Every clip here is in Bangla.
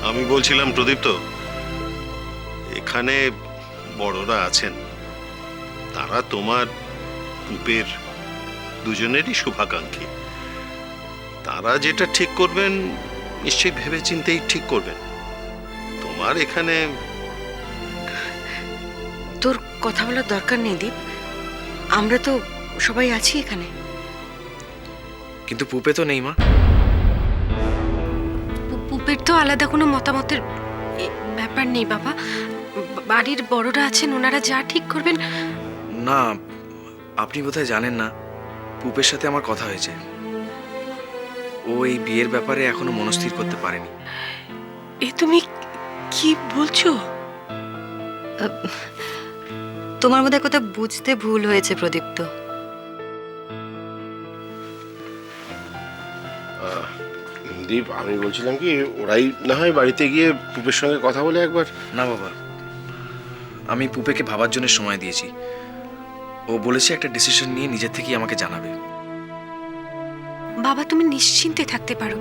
আমি বলছিলাম প্রদীপ্ত, এখানে বড়রা আছেন, তারা তোমার পুপের দুজনেরই শুভাকাঙ্ক্ষী। তারা যেটা ঠিক করবেন নিশ্চয়ই ভেবে চিন্তেই ঠিক করবেন। তোমার এখানে তোর কথা বলার দরকার নেই দীপ, আমরা তো সবাই আছি এখানে। কিন্তু পুপে তো নেই মা। পুপের তো আলাদা কোনো মতামতের ব্যাপার নেই বাবা। বাড়ির বড়রা আছেন, ওনারা যা ঠিক করবেন। না, আপনি বোধহয় জানেন না, পুপের সাথে আমার কথা হয়েছে। ও এই বিয়ের ব্যাপারে এখনো মনস্থির করতে পারেনি। এ তুমি কি বলছো? তোমার মধ্যে কোথাও বুঝতে ভুল হয়েছে প্রদীপ্ত। দীপ, আমি বলছিলাম কি, ওরাই না হয় বাড়িতে গিয়ে পুপের সঙ্গে কথা বলে একবার। না বাবা, আমি পুপেকে ভাবার জন্য সময় দিয়েছি। ও বলেছে একটা ডিসিশন নিয়ে নিজের থেকেই আমাকে জানাবে। বাবা তুমি নিশ্চিন্তে থাকতে পারো,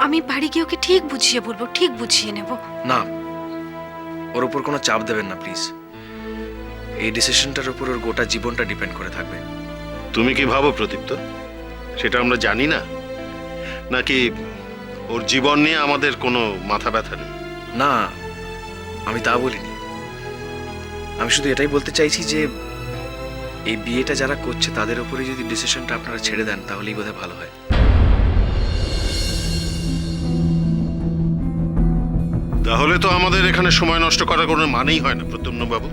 আমি বাড়ি গিয়ে ওকে ঠিক বুঝিয়ে বলবো, ঠিক বুঝিয়ে নেব। না, ওর উপর কোনো চাপ দেবেন না প্লিজ। এই ডিসিশনটার উপর ওর গোটা জীবনটা ডিপেন্ড করে থাকবে। তুমি কি ভাবো প্রদীপ্ত, সেটা আমরা জানি না? নাকি ওর জীবন নিয়ে আমাদের কোনো মাথা ব্যথা নেই? না, আমি তা বলিনি। আমি শুধু এটাই বলতে চাইছি যে এই বিয়েটা যারা করছে তাদের উপরে যদি ডিসিশনটা আপনারা ছেড়ে দেন তাহলেই বোধহয় ভালো হয়। তাহলে তো আমাদের এখানে সময় নষ্ট করার কোনো মানেই হয় না প্রদ্যুম্ন বাবু।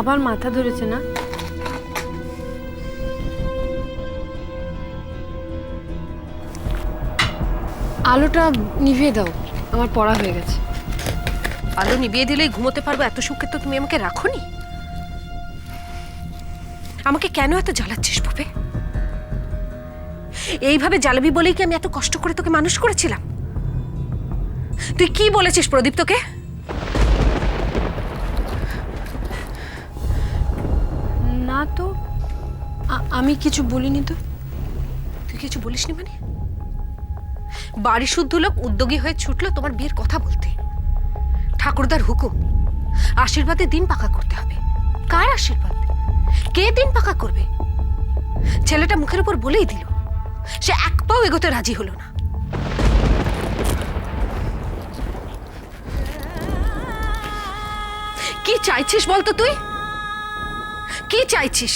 আবার মাথা ধরেছে না? আলোটা নিভিয়ে দাও, আমার পড়া হয়ে গেছে। আলো নিভিয়ে দিলেই ঘুমোতে পারবো, এত সুখে তো তুমি আমাকে রাখোনি। আমাকে কেন এত জ্বালাচ্ছিস পুপে? এইভাবে জ্বালাবি বলেই কি আমি এত কষ্ট করে তোকে মানুষ করেছিলাম? তুই কি বলেছিস প্রদীপ তোকে? না তো, আমি কিছু বলিনি তো। তুই কিছু বলিসনি মানে? বাড়ি শুদ্ধ লোক উদ্যোগী হয়ে ছুটলো তোমার বিয়ের কথা বলতে। ঠাকুরদার হুকুম, আশীর্বাদে দিন পাকা করতে হবে। কার আশীর্বাদ? কে দিন পাকা করবে? ছেলেটা মুখের উপর বলেই দিল, সে এক পাও এগোতে রাজি হলো না। কি চাইছিস বলতো তুই? কি চাইছিস?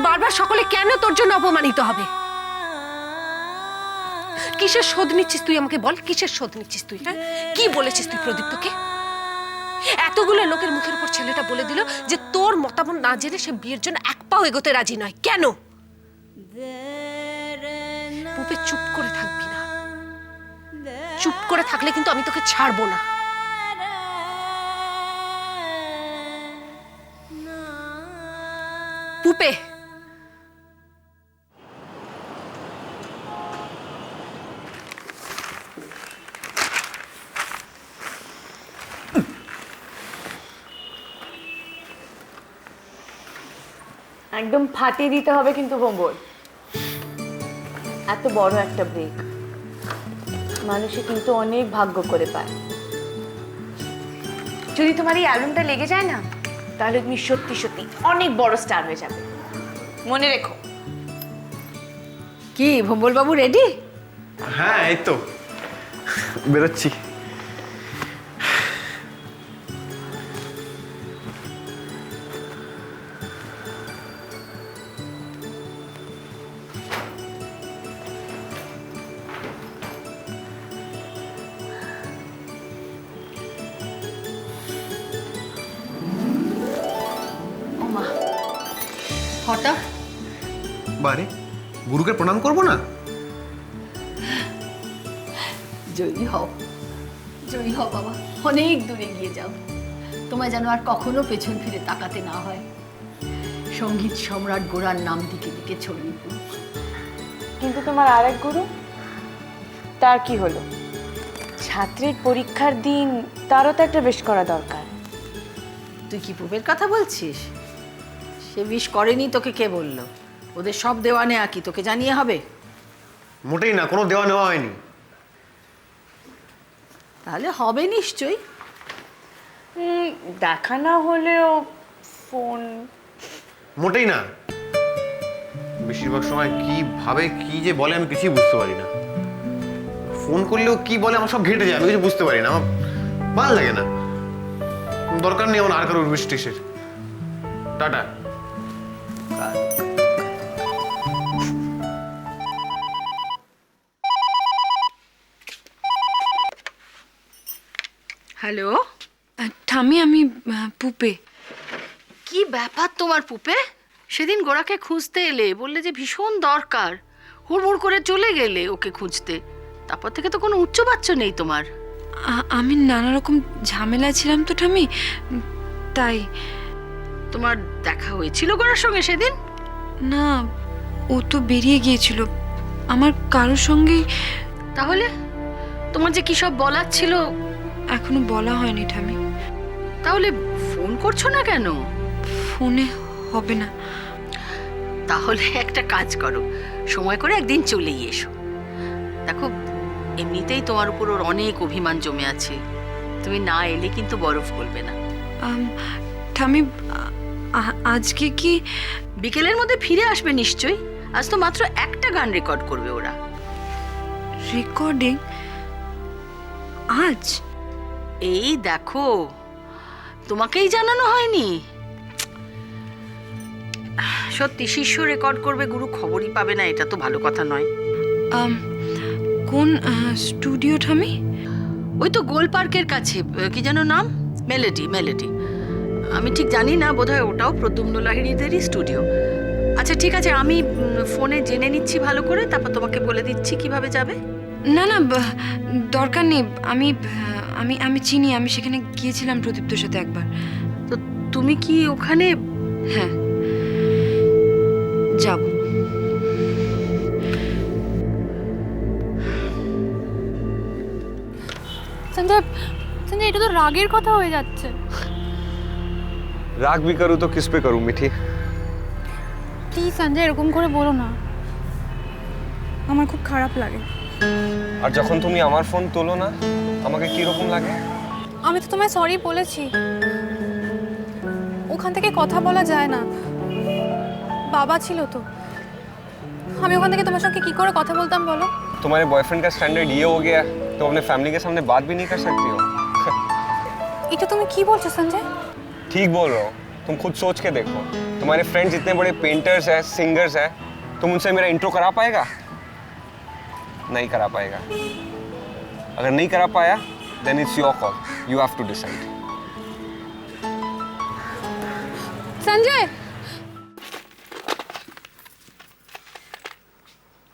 বারবার সকলে কেন তোর জন্য অপমানিত হবে? কিসের শোধ নিচ্ছিস তুই আমাকে বল, কিসের শোধ নিচ্ছিস তুই? হ্যাঁ, কি বলেছিস তুই প্রদীপ্তকে? এতগুলো লোকের মুখের উপর ছেলেটা বলে দিল যে তোর মতামত না জেনে সে বিয়ের জন্য এক পাও এগোতে রাজি নয়। কেন? পুপে চুপ করে থাকবি না। চুপ করে থাকলে কিন্তু আমি তোকে ছাড়বো না। পুপে, একদম ফাটিয়ে দিতে হবে কিন্তু ভোম্বল। এত বড় একটা ব্রেক মানুষে কিন্তু অনেক ভাগ্য করে পায়। যদি তোমার এই অ্যালবামটা লেগে যায় না, তাহলে তুমি সত্যি সত্যি অনেক বড় স্টার হয়ে যাবে, মনে রেখো। কি ভোম্বল বাবু রেডি? হ্যাঁ, এই তো বেরোচ্ছি। হঠাৎ বারে গুরুকে প্রণাম করবো না? জয়ী হও, জয়ী হও বাবা, অনেক দূরে গিয়ে যাও। তোমায় যেন আর কখনো পেছন ফিরে তাকাতে না হয়। সঙ্গীত সম্রাট গোড়ার নাম দিকে দিকে ছড়িয়ে পড়ুক। কিন্তু তোমার আরেক গুরু, তার কি হলো? ছাত্রীর পরীক্ষার দিন তারও তো একটা বেশ করা দরকার। তুই কি পুবের কথা বলছিস? সে বিষ করেনি তোকে কে বললো? ওদের সব দেওয়া নেয়া কি তোকে জানিয়ে হবে? মোটেই না, কোনো দেওয়া নেওয়া হয়নি। তাহলে হবে নিশ্চয়ই। দেখা না হলেও ফোন। মোটেই না। বেশিরভাগ সময় কি ভাবে কি যে বলে আমি কিছুই বুঝতে পারি না। ফোন করলেও কি বলে আমার সব ঘেটে যায়, আমি কিছু বুঝতে পারি না। আমার ভালো লাগে না। দরকার নেই আমার আর কারোর বৃষ্টিসের। টাটা। হ্যালো, ঠামি আমি পুপে। কি ব্যাপার তোমার পুপে? সেদিন গোড়াকে খুঁজতে এলে, বললে যে ভীষণ দরকার, হুড়মুড় করে চলে গেলে ওকে খুঁজতে। তারপর থেকে তো কোনো উচ্চ বাচ্চা নেই তোমার। আমি নানা রকম ঝামেলায় ছিলাম তো ঠামি, তাই। তোমার দেখা হয়েছিল গোড়ার সঙ্গে সেদিন? না, ও তো বেরিয়ে গিয়েছিল, আমার কারোর সঙ্গেই। তাহলে তোমার যে কি সব বলার ছিল এখনো বলা হয়নি ঠামি। তাহলে ফোন করছো না কেন? ফোনে হবে না। তাহলে একটা কাজ করো, সময় করে একদিন চলেই এসো। দেখো, এমনিতেই তোমার উপর ওর অনেক অভিমান জমে আছে, তুমি না এলে কিন্তু বরফ গলবে না। ঠামি, আজকে কি? বিকেলের মধ্যে ফিরে আসবে নিশ্চয়ই। আজ তো মাত্র একটা গান রেকর্ড করবে ওরা। রেকর্ডিং আজ? এই দেখো, তোমাকেই জানানো হয়নি। সত্যি শিষ্য রেকর্ড করবে, গুরু খবরই পাবে না, এটা তো ভালো কথা নয়। কোন স্টুডিও ঠামি? ওই তো গোল পার্কের কাছে, কি যেন নাম? মেলোডি। মেলোডি, আমি ঠিক জানি না, বোধহয় ওটাও প্রদ্যুম্ন লাহিড়ীদেরই স্টুডিও। আচ্ছা ঠিক আছে, আমি ফোনে জেনে নিচ্ছি ভালো করে, তারপর তোমাকে বলে দিচ্ছি কিভাবে যাবে। না না, দরকার নেই। আমি আমি আমি চিনি, আমি সেখানে গিয়েছিলাম প্রদীপ্তর সাথে একবার। তো তুমি কি ওখানে? হ্যাঁ, যাব। সঞ্জয়, সঞ্জয়, এটা তো রাগের কথা হয়ে যাচ্ছে। राग भी करूँ तो किस पे करूँ मिठी? প্লিজ সঞ্জয়, এরকম করে বলো না, আমার খুব খারাপ লাগে। আর যখন তুমি আমার ফোন তোলো না, আমাকে কি রকম লাগে? আমি তো তোমায় সরি বলেছি, ওখান থেকে কথা বলা যায় না, বাবা ছিল তো। আমি ওখান থেকে তোমার সঙ্গে কি করে কথা বলতাম বলো? तुम्हारे बॉयफ्रेंड का स्टैंडर्ड ये हो गया, तुम अपने फैमिली के सामने बात भी नहीं कर सकती हो। এটা তুমি কি বলছো সঞ্জয়? ठीक बोल रहा हो, तुम खुद सोच के देखो, तुम्हारे फ्रेंड्स इतने बड़े पेंटर्स हैं, सिंगर्स हैं, तुम उनसे मेरा इंट्रो करा पाएगा? नहीं करा पाएगा। अगर नहीं करा पाया, then it's your call. You have to decide. Sanjay,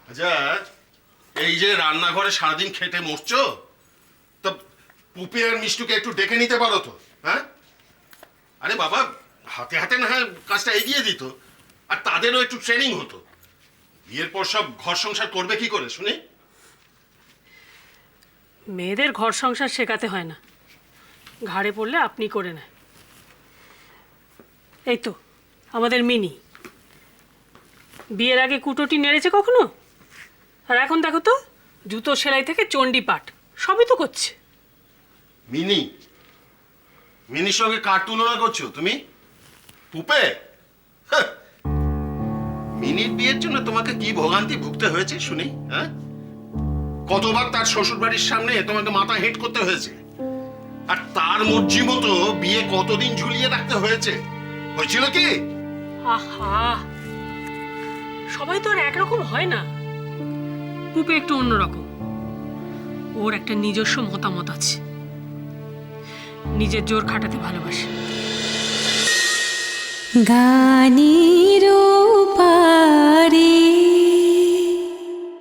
আচ্ছা, এই যে রান্নাঘরে সারাদিন খেটে মরছো, তা পুপি আর মিষ্টুকে একটু ডেকে নিতে পারো তো? হ্যাঁ, আরে বাবা, হাতে হাতে না হয় কাজটা এগিয়ে দিত, আর তাদেরও একটু ট্রেনিং হতো। বিয়ের পর সব ঘর সংসার করবে কি করে শুনি? মেয়েদের ঘর সংসার শেখাতে হয় না, ঘাড়ে পড়লে আপনি করে নেয়। এই তো আমাদের মিনি, বিয়ের আগে কুটোটি নেড়েছে কখনো? আর এখন দেখো তো, জুতো সেলাই থেকে চণ্ডী পাঠ সবই তো করছে। মিনি, মিনির সঙ্গে কার তুলনা করছো তুমি? পুপে? হ্যাঁ। মিনির বিয়ের জন্য তোমাকে কি ভোগান্তি ভুগতে হয়েছে শুনি? হ্যাঁ, কতবার তার শ্বশুর বাড়ির সামনে তোমাকে মাথা হেট করতে হয়েছে, আর তার মর্জি মতো বিয়ে কতদিন ঝুলিয়ে রাখতে হয়েছে। হয়েছিল কি? আহা, সবাই তো আর একরকম হয় না। পুপে একটু অন্যরকম, ওর একটা নিজস্ব মতামত আছে, নিজের জোর খাটাতে ভালোবাসে। গানের পারে